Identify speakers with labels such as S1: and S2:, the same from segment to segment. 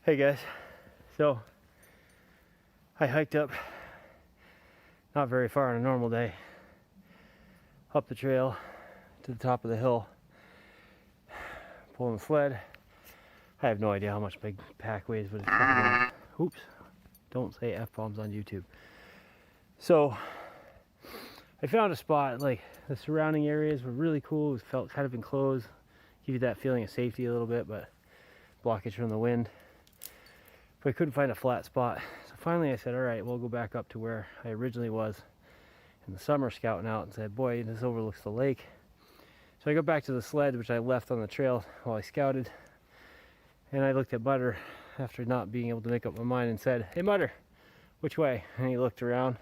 S1: Hey guys, so I hiked up, not very far on a normal day, up the trail to the top of the hill, pulling the sled. I have no idea how much my pack weighs, but it's probably going, oops, don't say F-bombs on YouTube. So I found a spot, like the surrounding areas were really cool. It felt kind of enclosed, give you that feeling of safety a little bit, but blockage from the wind. But I couldn't find a flat spot. So finally I said, all right, we'll go back up to where I originally was in the summer scouting out, and said, boy, this overlooks the lake. So I go back to the sled, which I left on the trail while I scouted. And I looked at Butter after not being able to make up my mind and said, hey Butter, which way? And he looked around,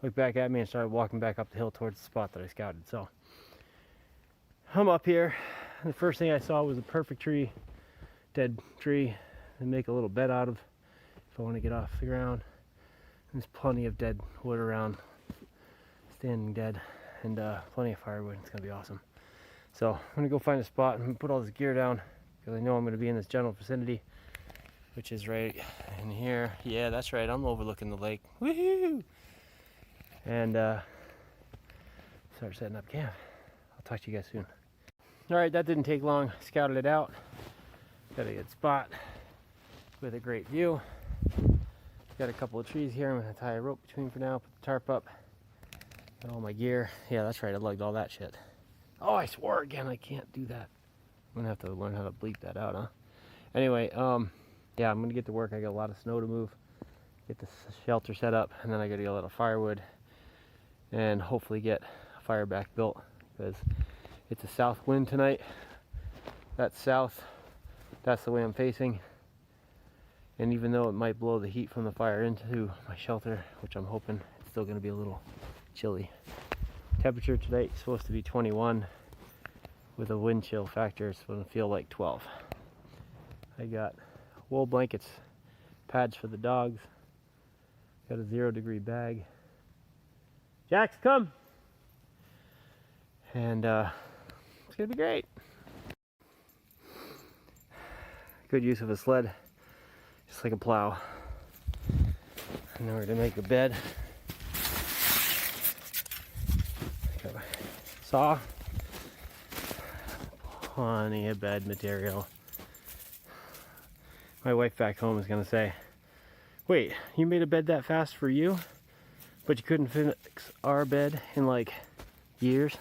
S1: looked back at me, and started walking back up the hill towards the spot that I scouted. So I'm up here, and the first thing I saw was a perfect tree, dead tree, and make a little bed out of if I want to get off the ground. And there's plenty of dead wood around, standing dead, and plenty of firewood. It's gonna be awesome. So I'm gonna go find a spot and put all this gear down, because I know I'm gonna be in this general vicinity, which is right in here. Yeah, that's right, I'm overlooking the lake. Woohoo! And start setting up camp. I'll talk to you guys soon. All right, that didn't take long. Scouted it out. Got a good spot with a great view. Got a couple of trees here. I'm gonna tie a rope between for now, put the tarp up. Got all my gear. Yeah, that's right, I lugged all that shit. Oh, I swore again, I can't do that. I'm gonna have to learn how to bleep that out, huh? Anyway, yeah, I'm gonna get to work. I got a lot of snow to move, get the shelter set up, and then I gotta get a little firewood and hopefully get a fire back built, because it's a south wind tonight. That's south, that's the way I'm facing. And even though it might blow the heat from the fire into my shelter, which I'm hoping, it's still gonna be a little chilly. Temperature tonight is supposed to be 21. With a wind chill factor, it's going to feel like 12. I got wool blankets, pads for the dogs. Got a 0-degree bag. Jax, come! And it's going to be great. Good use of a sled, just like a plow. And then we're going to make a bed. Got a saw. Plenty of bed material. My wife back home is gonna say, wait, you made a bed that fast for you, but you couldn't fix our bed in like years?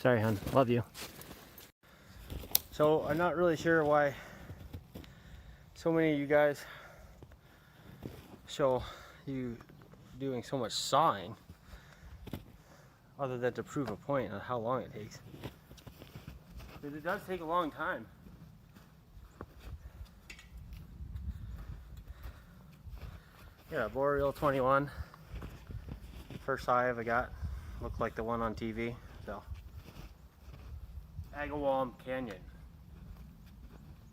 S1: Sorry, hon, love you. So I'm not really sure why so many of you guys show you doing so much sawing, other than to prove a point on how long it takes. It does take a long time. Yeah, Boreal 21. First saw I ever got. Looked like the one on TV. So, Agawam Canyon.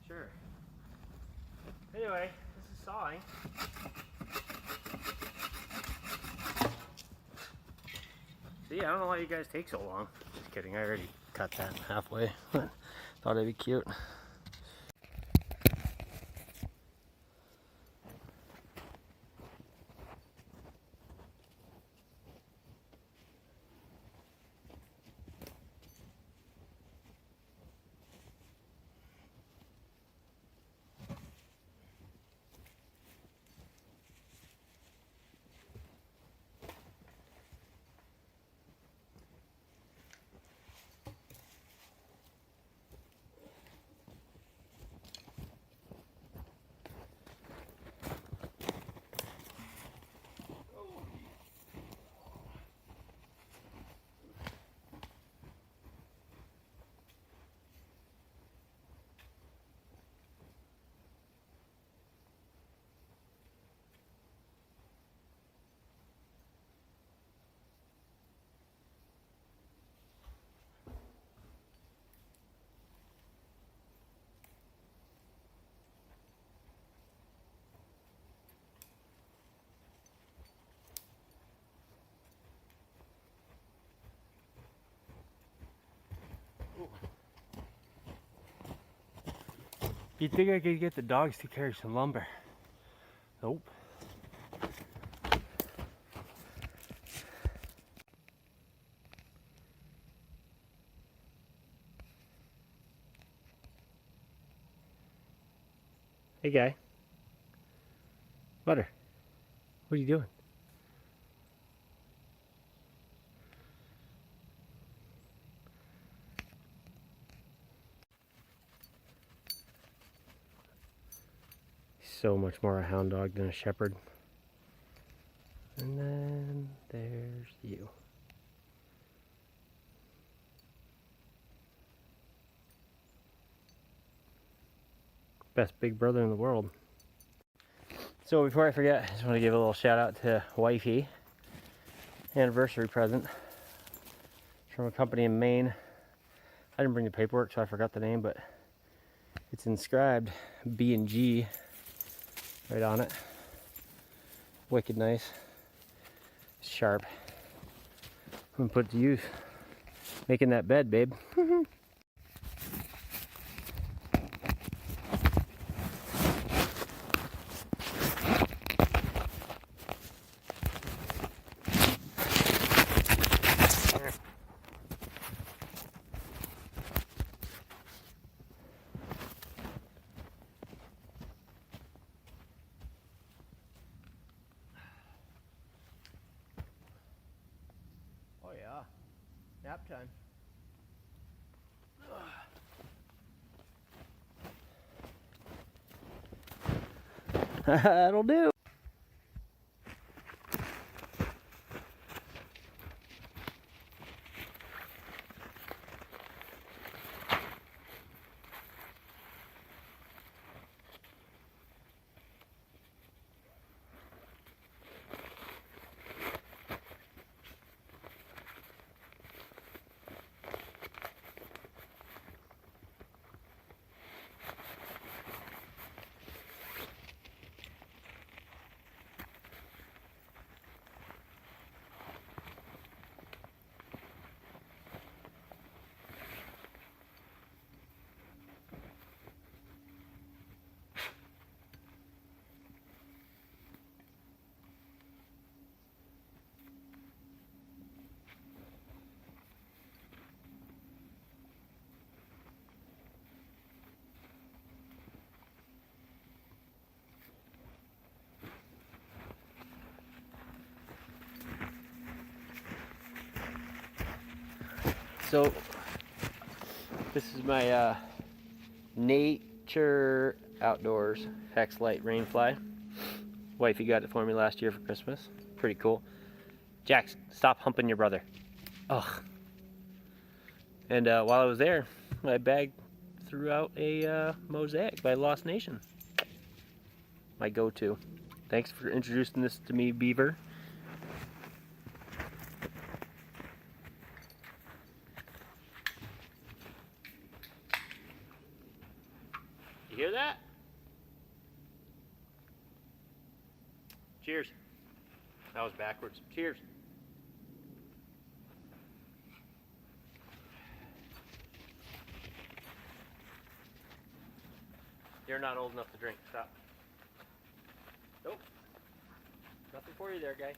S1: Sure. Anyway, this is sawing. See, I don't know why you guys take so long. Just kidding, I already cut that halfway. Thought it'd be cute. You'd think I could get the dogs to carry some lumber. Nope. Hey guy. Butter. What are you doing? So much more a hound dog than a shepherd. And then there's you. Best big brother in the world. So before I forget, I just want to give a little shout out to Wifey. Anniversary present from a company in Maine. I didn't bring the paperwork, so I forgot the name, but it's inscribed B&G right on it. Wicked nice. Sharp. I'm gonna put it to use. Making that bed, babe. Oh yeah, nap time. That'll do. So this is my Nature Outdoors Hex Light Rainfly. Wifey got it for me last year for Christmas. Pretty cool. Jax, stop humping your brother. Ugh. And while I was there, my bag threw out a mosaic by Lost Nation. My go-to. Thanks for introducing this to me, Beaver. You hear that? Cheers. That was backwards. Cheers. You're not old enough to drink. Stop. Nope. Nothing for you there, guy.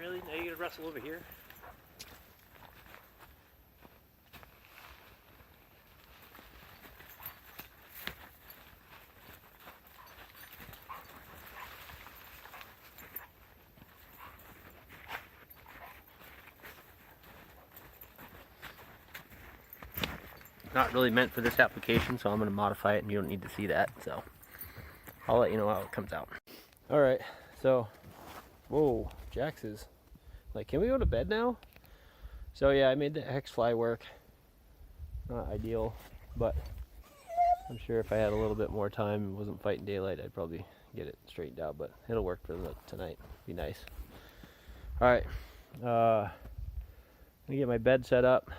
S1: Really? Now you're gonna wrestle over here? Not really meant for this application, so I'm going to modify it and you don't need to see that, so I'll let you know how it comes out. Alright, so, whoa, Jax is like, can we go to bed now? So yeah, I made the hex fly work. Not ideal, but I'm sure if I had a little bit more time and wasn't fighting daylight, I'd probably get it straightened out, but it'll work for tonight. Be nice. Alright, I'm going to get my bed set up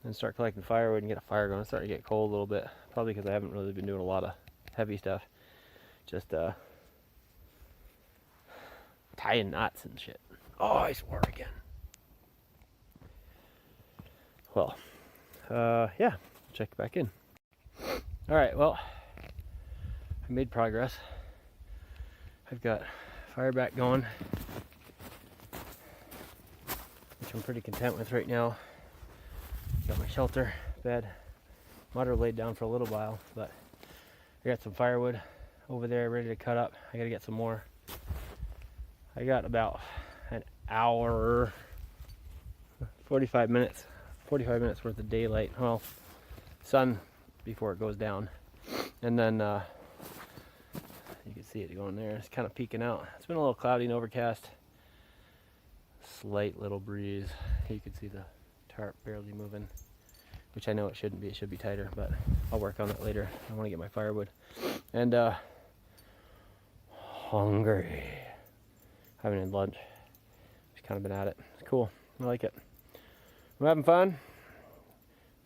S1: and start collecting firewood and get a fire going. It's starting to get cold a little bit, probably because I haven't really been doing a lot of heavy stuff. Just tying knots and shit. Oh, I swore again. Well, yeah, check back in. Alright, well, I made progress. I've got fire back going, which I'm pretty content with right now. Got my shelter, bed. Mudder laid down for a little while, but I got some firewood over there ready to cut up. I gotta get some more. I got about an hour, 45 minutes worth of daylight. Well, sun before it goes down. And then you can see it going there. It's kind of peeking out. It's been a little cloudy and overcast. Slight little breeze. You can see the tarp barely moving, which I know it shouldn't be. It should be tighter, but I'll work on it later. I want to get my firewood. And hungry. Haven't had lunch. Just kind of been at it. It's cool. I like it. I'm having fun.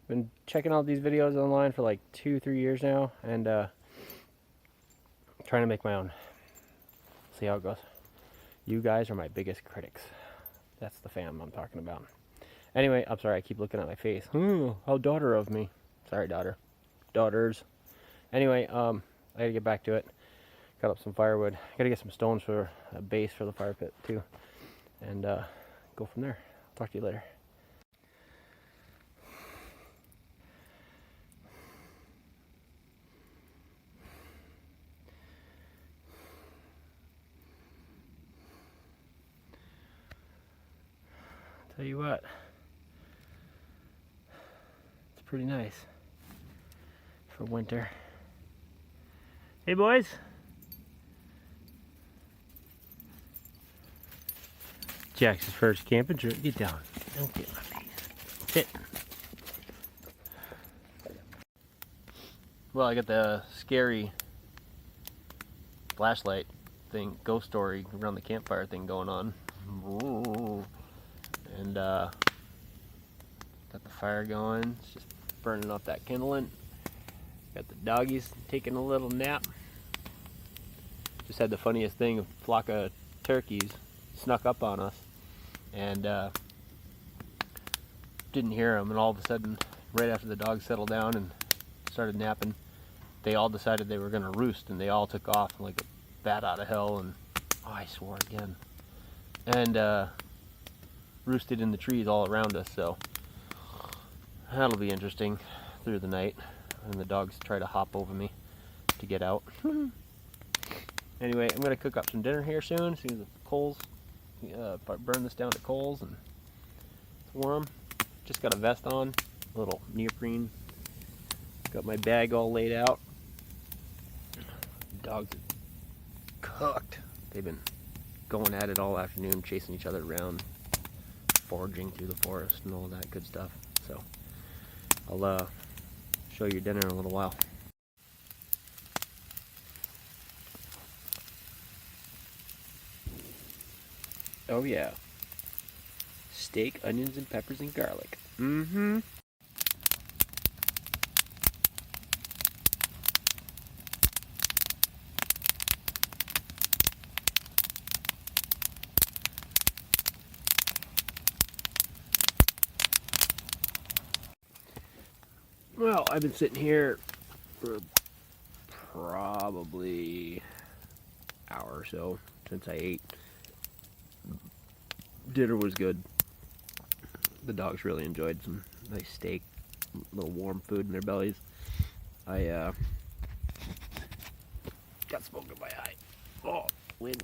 S1: Been checking out these videos online for like 2-3 years now, and trying to make my own. See how it goes. You guys are my biggest critics. That's the fam I'm talking about. Anyway, I'm sorry, I keep looking at my face. How daughter of me. Sorry, daughter. Daughters. Anyway, I gotta get back to it. Cut up some firewood. I gotta get some stones for a base for the fire pit, too. And go from there. I'll talk to you later. Tell you what. Pretty nice for winter. Hey boys, Jax's first camping trip. Get down. Don't get my face. Sit. Well, I got the scary flashlight thing, ghost story around the campfire thing going on, and got the fire going. It's just burning off that kindling. Got the doggies taking a little nap. Just had the funniest thing, a flock of turkeys snuck up on us and didn't hear them, and all of a sudden, right after the dogs settled down and started napping, they all decided they were going to roost, and they all took off like a bat out of hell, and oh, I swore again, and roosted in the trees all around us. So that'll be interesting through the night, and the dogs try to hop over me to get out. Anyway, I'm going to cook up some dinner here soon, as soon as the coals, burn this down to coals, and it's warm. Just got a vest on, a little neoprene. Got my bag all laid out. The dogs are cooked. They've been going at it all afternoon, chasing each other around, foraging through the forest and all that good stuff. So I'll show you dinner in a little while. Oh yeah. Steak, onions, and peppers and garlic. Mm-hmm. Well, I've been sitting here for probably an hour or so since I ate. dinner was good. The dogs really enjoyed some nice steak, a little warm food in their bellies. I got smoke in my eye. Oh, wind.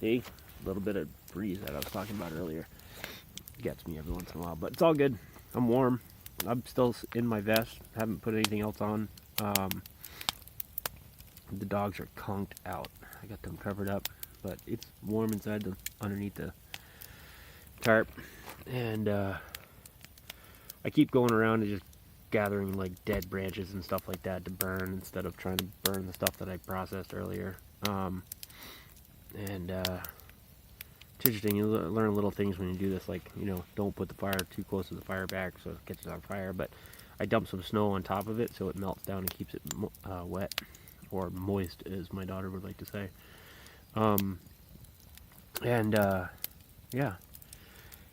S1: See, a little bit of breeze that I was talking about earlier gets me every once in a while, but it's all good. I'm warm. I'm still in my vest. Haven't put anything else on. The dogs are conked out. I got them covered up, but it's warm inside underneath the tarp, and I keep going around and just gathering like dead branches and stuff like that to burn instead of trying to burn the stuff that I processed earlier. It's interesting, you learn little things when you do this, like, you know, don't put the fire too close to the fire back so it catches on fire. But I dump some snow on top of it so it melts down and keeps it wet, or moist, as my daughter would like to say. Yeah,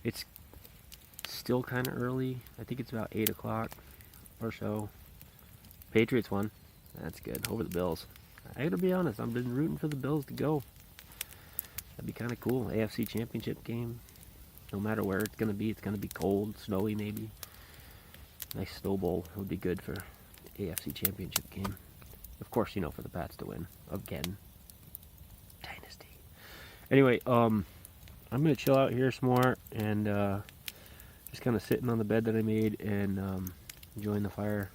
S1: it's still kind of early. I think it's about 8 o'clock or so. Patriots won. That's good. Over the Bills. I gotta be honest, I've been rooting for the Bills to go. That'd be kind of cool. AFC Championship game. No matter where it's gonna be cold, snowy maybe. Nice snow bowl would be good for AFC Championship game. Of course, you know, for the Pats to win again. Dynasty. Anyway, I'm gonna chill out here some more and just kind of sitting on the bed that I made and enjoying the fire,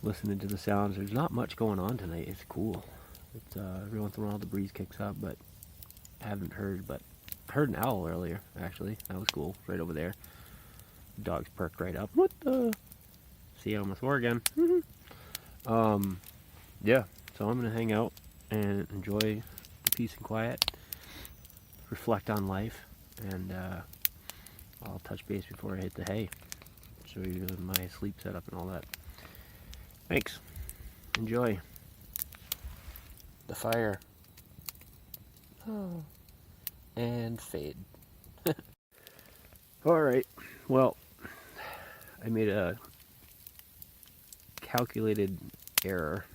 S1: listening to the sounds. There's not much going on tonight. It's cool. It's every once in a while the breeze kicks up, but I haven't heard. But I heard an owl earlier. Actually, that was cool. Right over there. The dogs perked right up. What the? See, I almost swore again. Yeah. So I'm gonna hang out and enjoy the peace and quiet, reflect on life, and I'll touch base before I hit the hay. Show you my sleep setup and all that. Thanks. Enjoy the fire. Oh. And fade. Alright, well, I made a calculated error,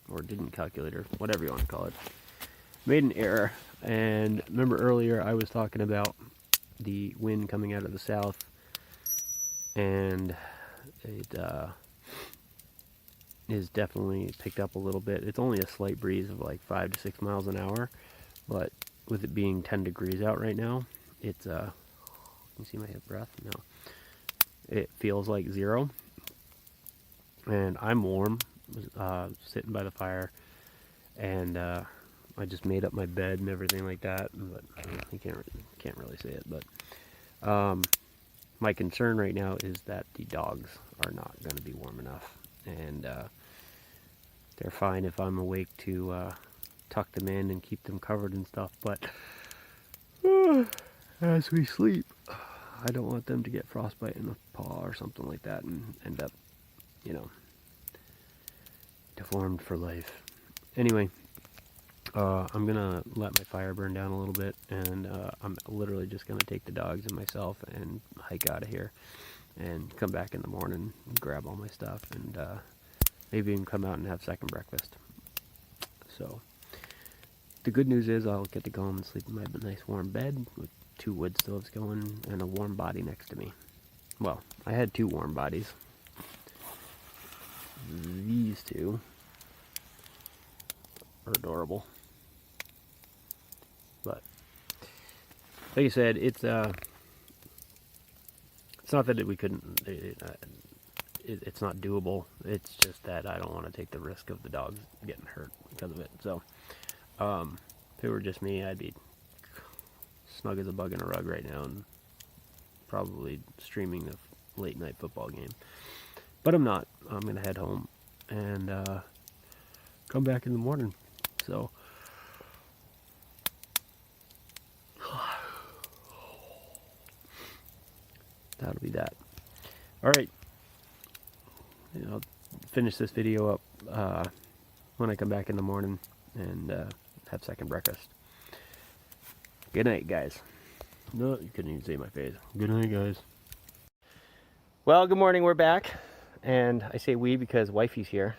S1: or didn't calculate, or whatever you want to call it. Made an error, and remember earlier I was talking about the wind coming out of the south, and it is definitely picked up a little bit. It's only a slight breeze of like 5 to 6 miles an hour, but with it being 10 degrees out right now, it's can you see my breath? No, it feels like 0, and I'm warm, sitting by the fire, and I just made up my bed and everything like that, but you can't really say it. But my concern right now is that the dogs are not going to be warm enough, and they're fine if I'm awake to tuck them in and keep them covered and stuff, but as we sleep, I don't want them to get frostbite in the paw or something like that and end up, you know, deformed for life. Anyway, I'm gonna let my fire burn down a little bit, and I'm literally just gonna take the dogs and myself and hike out of here and come back in the morning and grab all my stuff, and maybe even come out and have second breakfast. So the good news is I'll get to go home and sleep in my nice warm bed with 2 wood stoves going and a warm body next to me. Well, I had 2 warm bodies. These 2 are adorable. But like I said, it's not that we couldn't. It's not doable. It's just that I don't want to take the risk of the dogs getting hurt because of it. So if it were just me, I'd be snug as a bug in a rug right now and probably streaming the late night football game. But I'm not. I'm gonna head home and come back in the morning. So that'll be that. All right. I'll finish this video up when I come back in the morning and have second breakfast. Good night, guys. No, you couldn't even see my face. Good night, guys. Well, good morning. We're back. And I say we because wifey's here.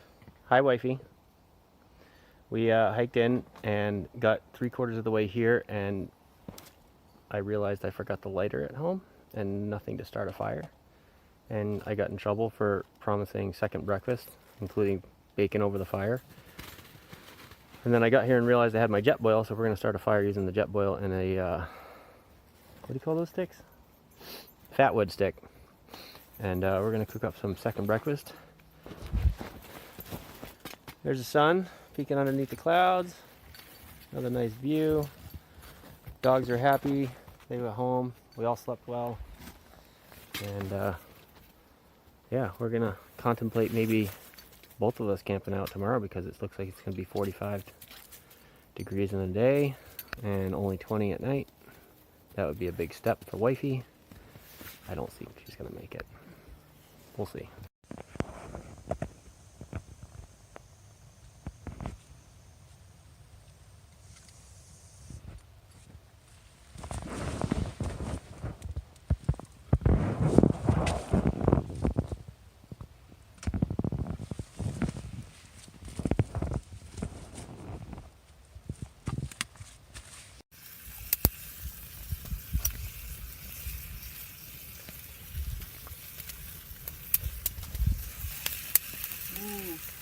S1: Hi, wifey. We hiked in and got 3/4 of the way here, and I realized I forgot the lighter at home and nothing to start a fire. And I got in trouble for promising second breakfast, including bacon over the fire. And then I got here and realized I had my jet boil, so we're going to start a fire using the jet boil and a, what do you call those sticks? Fat wood stick. And we're going to cook up some second breakfast. There's the sun peeking underneath the clouds. Another nice view. Dogs are happy. They were home. We all slept well. And yeah, we're going to contemplate maybe both of us camping out tomorrow, because it looks like it's going to be 45 degrees in the day and only 20 at night. That would be a big step for wifey. I don't think she's going to make it. We'll see.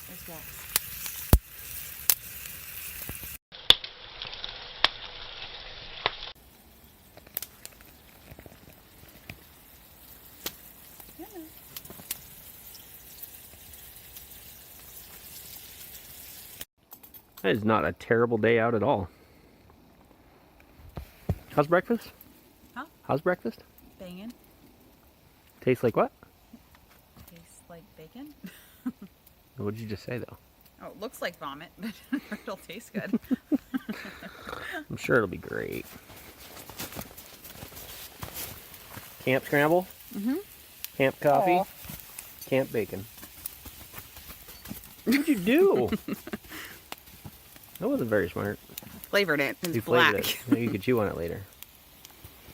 S2: There's ducks.
S1: That is not a terrible day out at all. How's breakfast?
S2: Huh?
S1: How's breakfast?
S2: Banging.
S1: Tastes like what?
S2: Tastes like bacon.
S1: What did you just say, though?
S2: Oh, it looks like vomit, but it'll taste good.
S1: I'm sure it'll be great. Camp scramble?
S2: Mm-hmm.
S1: Camp coffee?
S2: Aw.
S1: Camp bacon. What'd you do? That wasn't very smart.
S2: Flavored it. It's
S1: You
S2: black.
S1: flavored it. Maybe you could chew on it later.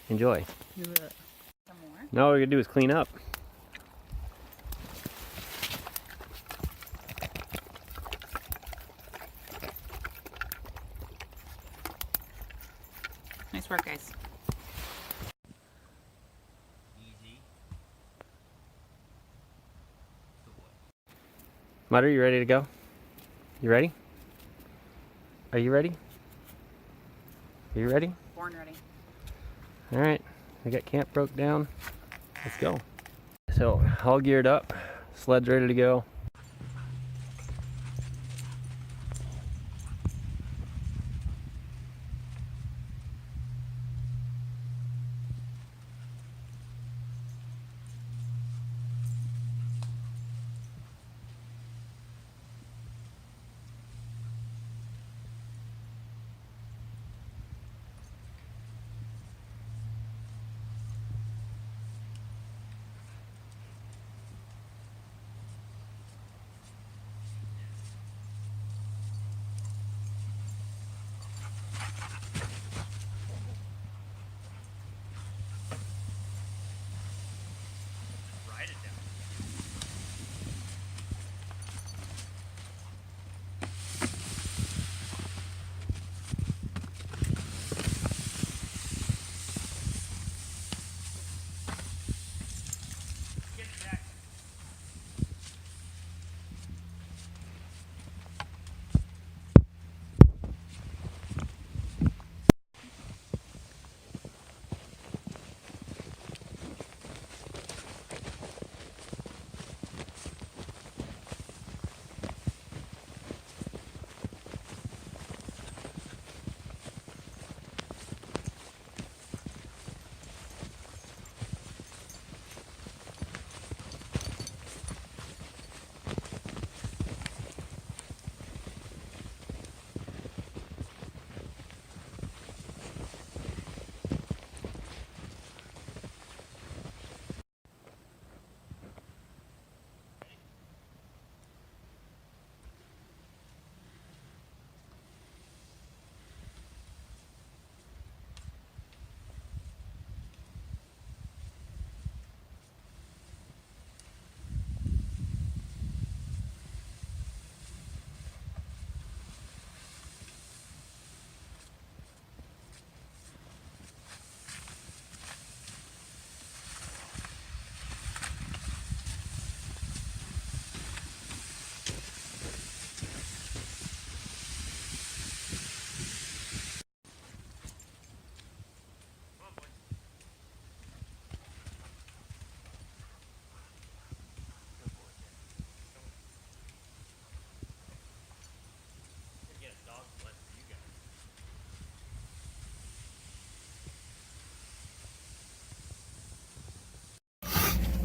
S1: Enjoy.
S2: Some more.
S1: Now all we gotta do is clean up.
S2: Nice work, guys.
S1: Mudder, you ready to go? You ready? Are you ready? Are you ready?
S2: Born ready.
S1: Alright, we got camp broke down. Let's go. So, all geared up, sled's ready to go.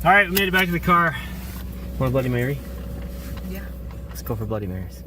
S1: All right, we made it back to the car. Want a Bloody Mary?
S2: Yeah.
S1: Let's go for Bloody Marys.